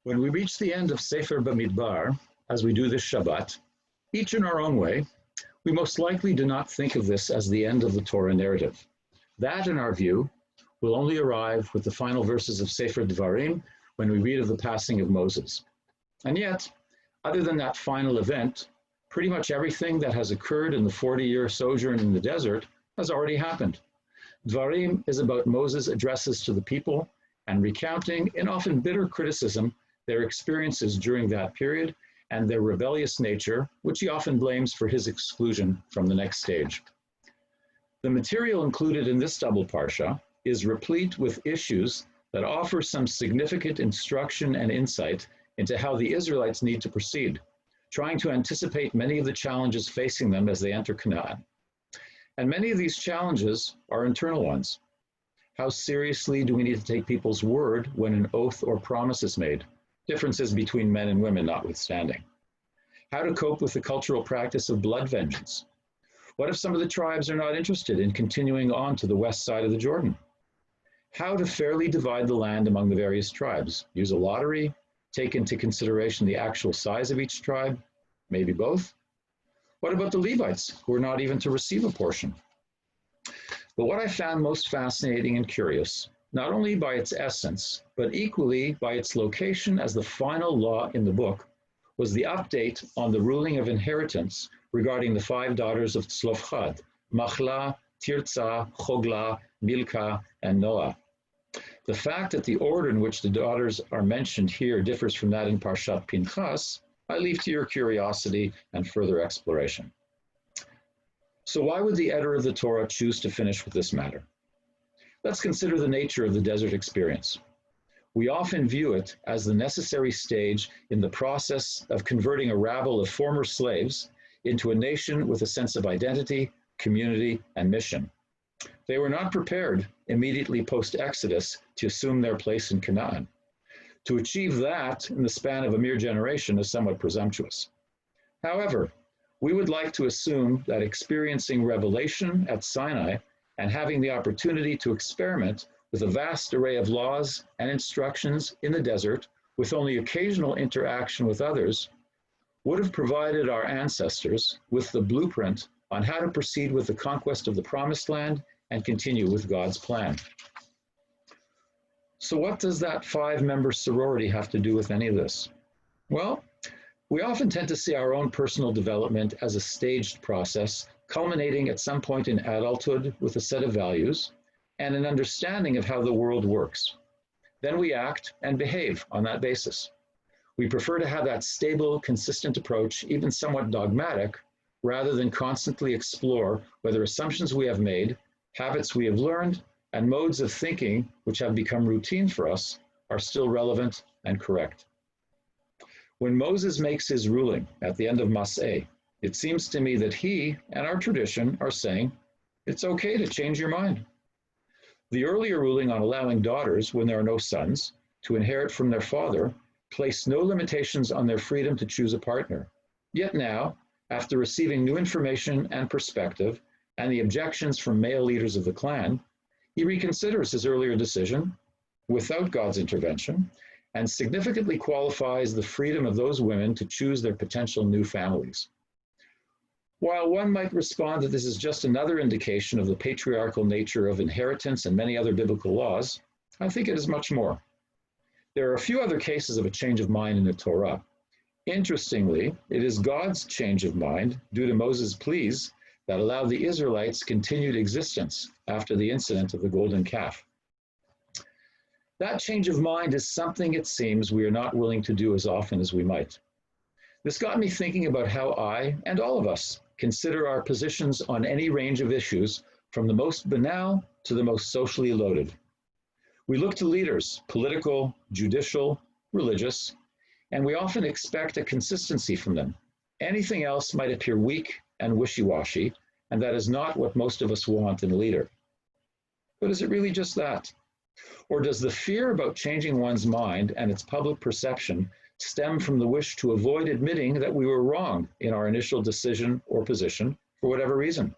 When we reach the end of Sefer Bamidbar, as we do this Shabbat, each in our own way, we most likely do not think of this as the end of the Torah narrative. That, in our view, will only arrive with the final verses of Sefer Devarim when we read of the passing of Moses. And yet, other than that final event, pretty much everything that has occurred in the 40-year sojourn in the desert has already happened. Devarim is about Moses' addresses to the people and recounting, in often bitter criticism, their experiences during that period and their rebellious nature, which he often blames for his exclusion from the next stage. The material included in this double parsha is replete with issues that offer some significant instruction and insight into how the Israelites need to proceed, trying to anticipate many of the challenges facing them as they enter Canaan. And many of these challenges are internal ones. How seriously do we need to take people's word when an oath or promise is made? Differences between men and women notwithstanding. How to cope with the cultural practice of blood vengeance. What if some of the tribes are not interested in continuing on to the west side of the Jordan? How to fairly divide the land among the various tribes. Use a lottery, take into consideration the actual size of each tribe, maybe both. What about the Levites, who are not even to receive a portion? But what I found most fascinating and curious, not only by its essence, but equally by its location as the final law in the book, was the update on the ruling of inheritance regarding the 5 daughters of Tzlofchad, Machla, Tirzah, Chogla, Milcah, and Noah. The fact that the order in which the daughters are mentioned here differs from that in Parshat Pinchas, I leave to your curiosity and further exploration. So why would the editor of the Torah choose to finish with this matter? Let's consider the nature of the desert experience. We often view it as the necessary stage in the process of converting a rabble of former slaves into a nation with a sense of identity, community, and mission. They were not prepared immediately post-Exodus to assume their place in Canaan. To achieve that in the span of a mere generation is somewhat presumptuous. However, we would like to assume that experiencing revelation at Sinai and having the opportunity to experiment with a vast array of laws and instructions in the desert with only occasional interaction with others would have provided our ancestors with the blueprint on how to proceed with the conquest of the Promised Land and continue with God's plan. So what does that 5-member sorority have to do with any of this? Well, we often tend to see our own personal development as a staged process, culminating at some point in adulthood with a set of values and an understanding of how the world works. Then we act and behave on that basis. We prefer to have that stable, consistent approach, even somewhat dogmatic, rather than constantly explore whether assumptions we have made, habits we have learned, and modes of thinking which have become routine for us are still relevant and correct. When Moses makes his ruling at the end of Masei, it seems to me that he and our tradition are saying, it's okay to change your mind. The earlier ruling on allowing daughters, when there are no sons, to inherit from their father placed no limitations on their freedom to choose a partner. Yet now, after receiving new information and perspective and the objections from male leaders of the clan, he reconsiders his earlier decision without God's intervention and significantly qualifies the freedom of those women to choose their potential new families. While one might respond that this is just another indication of the patriarchal nature of inheritance and many other biblical laws, I think it is much more. There are a few other cases of a change of mind in the Torah. Interestingly, it is God's change of mind, due to Moses' pleas, that allowed the Israelites continued existence after the incident of the golden calf. That change of mind is something, it seems, we are not willing to do as often as we might. This got me thinking about how I, and all of us, consider our positions on any range of issues, from the most banal to the most socially loaded. We look to leaders, political, judicial, religious, and we often expect a consistency from them. Anything else might appear weak and wishy-washy, and that is not what most of us want in a leader. But is it really just that? Or does the fear about changing one's mind and its public perception stem from the wish to avoid admitting that we were wrong in our initial decision or position for whatever reason?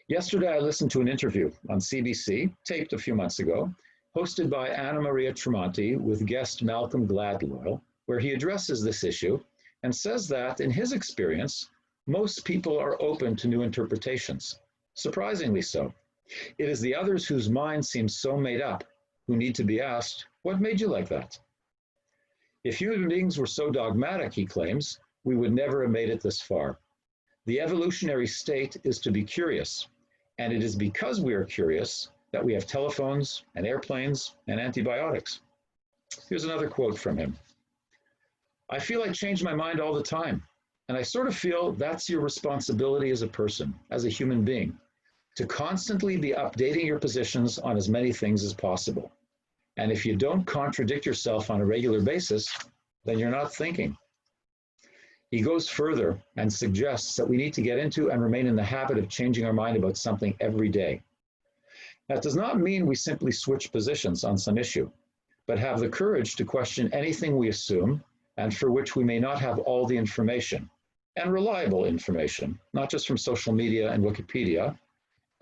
Yesterday, I listened to an interview on CBC, taped a few months ago, hosted by Anna Maria Tremonti with guest Malcolm Gladwell, where he addresses this issue and says that, in his experience, most people are open to new interpretations, surprisingly so. It is the others whose minds seem so made up who need to be asked, what made you like that? If human beings were so dogmatic, he claims, we would never have made it this far. The evolutionary state is to be curious, and it is because we are curious that we have telephones and airplanes and antibiotics. Here's another quote from him. I feel I change my mind all the time, and I sort of feel that's your responsibility as a person, as a human being, to constantly be updating your positions on as many things as possible. And if you don't contradict yourself on a regular basis, then you're not thinking. He goes further and suggests that we need to get into and remain in the habit of changing our mind about something every day. That does not mean we simply switch positions on some issue, but have the courage to question anything we assume and for which we may not have all the information, and reliable information, not just from social media and Wikipedia,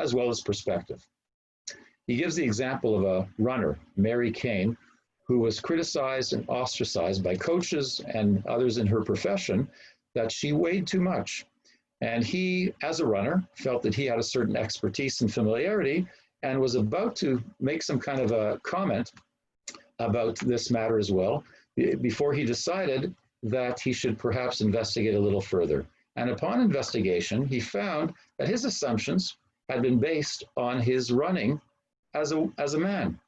as well as perspective. He gives the example of a runner, Mary Kane, who was criticized and ostracized by coaches and others in her profession that she weighed too much. And he, as a runner, felt that he had a certain expertise and familiarity and was about to make some kind of a comment about this matter as well, before he decided that he should perhaps investigate a little further. And upon investigation, he found that his assumptions had been based on his running as a man.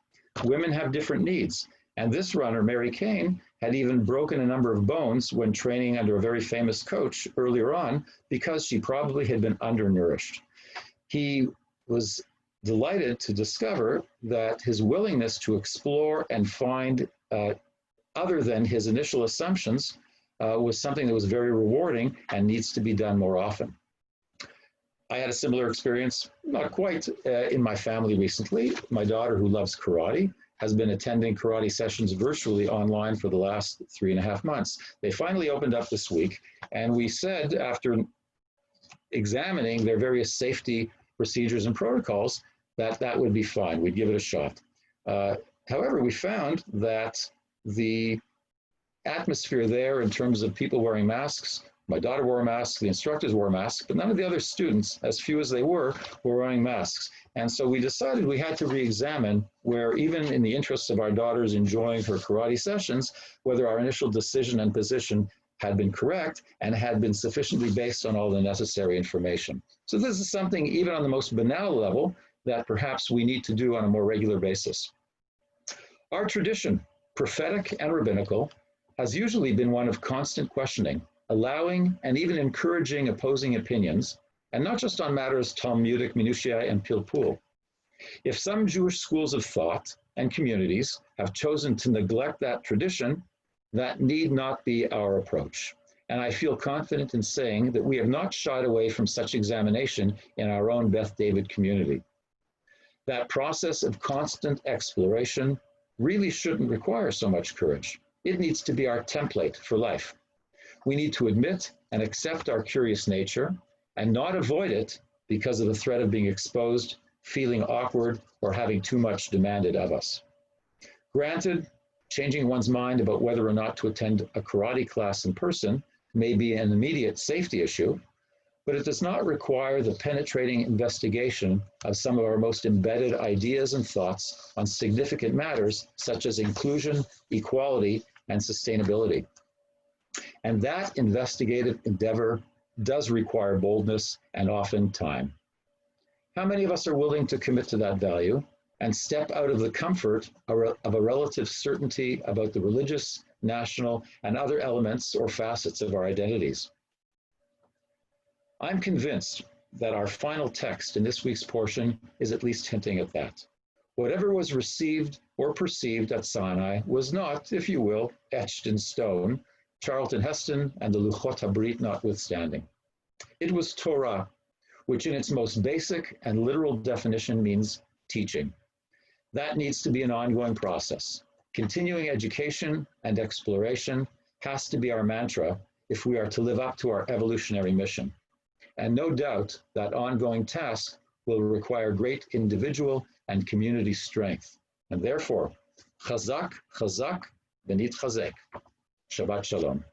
Women have different needs. And this runner, Mary Kane, had even broken a number of bones when training under a very famous coach earlier on because she probably had been undernourished. He was delighted to discover that his willingness to explore and find other than his initial assumptions was something that was very rewarding and needs to be done more often. I had a similar experience, not quite in my family recently. My daughter, who loves karate, has been attending karate sessions virtually online for the last 3.5 months. They finally opened up this week, and we said, after examining their various safety procedures and protocols, that that would be fine. We'd give it a shot. However, we found that the atmosphere there in terms of people wearing masks, my daughter wore a mask, the instructors wore masks, but none of the other students, as few as they were wearing masks. And so we decided we had to re-examine where, even in the interests of our daughters enjoying her karate sessions, whether our initial decision and position had been correct and had been sufficiently based on all the necessary information. So this is something, even on the most banal level, that perhaps we need to do on a more regular basis. Our tradition, prophetic and rabbinical, has usually been one of constant questioning, allowing and even encouraging opposing opinions, and not just on matters Talmudic minutiae and pilpul. If some Jewish schools of thought and communities have chosen to neglect that tradition, that need not be our approach. And I feel confident in saying that we have not shied away from such examination in our own Beth David community. That process of constant exploration really shouldn't require so much courage. It needs to be our template for life. We need to admit and accept our curious nature and not avoid it because of the threat of being exposed, feeling awkward, or having too much demanded of us. Granted, changing one's mind about whether or not to attend a karate class in person may be an immediate safety issue, but it does not require the penetrating investigation of some of our most embedded ideas and thoughts on significant matters such as inclusion, equality, and sustainability. And that investigative endeavor does require boldness and often time. How many of us are willing to commit to that value and step out of the comfort of a relative certainty about the religious, national, and other elements or facets of our identities? I'm convinced that our final text in this week's portion is at least hinting at that. Whatever was received or perceived at Sinai was not, if you will, etched in stone, Charlton Heston and the Luchot HaBrit notwithstanding. It was Torah, which in its most basic and literal definition means teaching. That needs to be an ongoing process. Continuing education and exploration has to be our mantra if we are to live up to our evolutionary mission. And no doubt that ongoing task will require great individual and community strength. And therefore, chazak, chazak, benit chazek. Shabbat shalom.